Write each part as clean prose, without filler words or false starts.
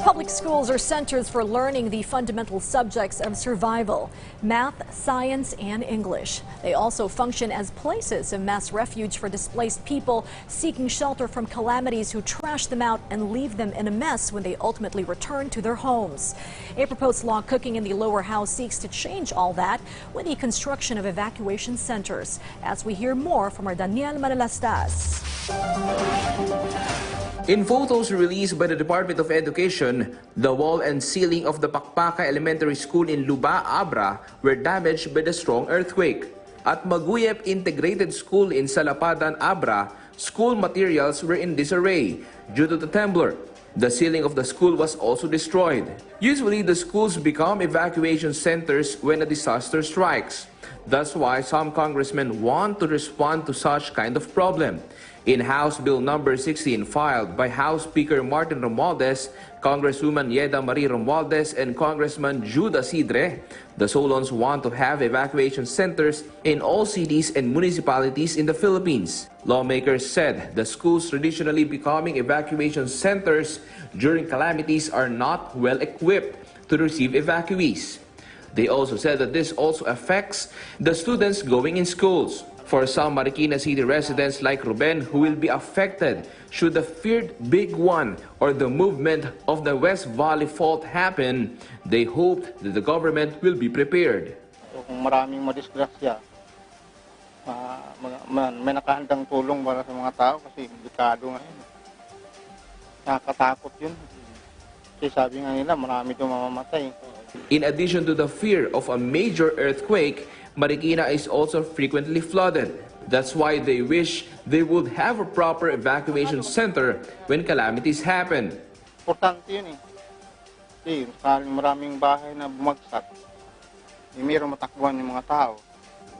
Public schools are centers for learning the fundamental subjects of survival, math, science, and English. They also function as places of mass refuge for displaced people seeking shelter from calamities who trash them out and leave them in a mess when they ultimately return to their homes. A proposed law cooking in the lower house seeks to change all that with the construction of evacuation centers. As we hear more from our Daniel Manalastas. In photos released by the Department of Education, the wall and ceiling of the Pakpaka Elementary School in Luba, Abra were damaged by the strong earthquake. At Maguyep Integrated School in Salapadan, Abra, school materials were in disarray due to the temblor. The ceiling of the school was also destroyed. Usually, the schools become evacuation centers when a disaster strikes. That's why some congressmen want to respond to such kind of problem. In House Bill number 16 filed by House Speaker Martin Romualdez, Congresswoman Yeda Marie Romualdez, and Congressman Judah Sidre, the Solons want to have evacuation centers in all cities and municipalities in the Philippines. Lawmakers said the schools traditionally becoming evacuation centers during calamities are not well equipped to receive evacuees. They also said that this also affects the students going in schools. For some Marikina City residents like Ruben who will be affected should the feared big one or the movement of the West Valley Fault happen, they hoped that the government will be prepared. Kung maraming madisgrasya, may nakahandang tulong para sa mga tao kasi delikado ngayon. Nakakatakot yun. Kasi sabi nga nila, marami itong mamamatay. In addition to the fear of a major earthquake, Marikina is also frequently flooded. That's why they wish they would have a proper evacuation center when calamities happen. Importante yun eh. Kasi maraming bahay na bumagsak, mayroong matakbuhan yung mga tao.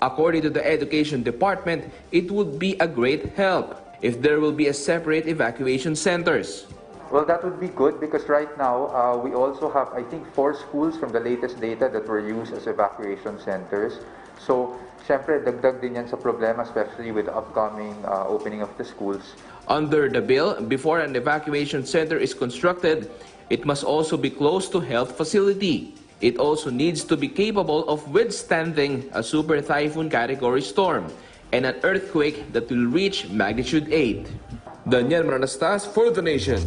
According to the Education Department, it would be a great help if there will be a separate evacuation centers. Well, that would be good because right now we also have, I think, 4 schools from the latest data that were used as evacuation centers. So, syempre, dagdag din yan sa problema, especially with the upcoming opening of the schools. Under the bill, before an evacuation center is constructed, it must also be close to health facility. It also needs to be capable of withstanding a super typhoon category storm and an earthquake that will reach magnitude 8. Daniel Manalastas for The Nation.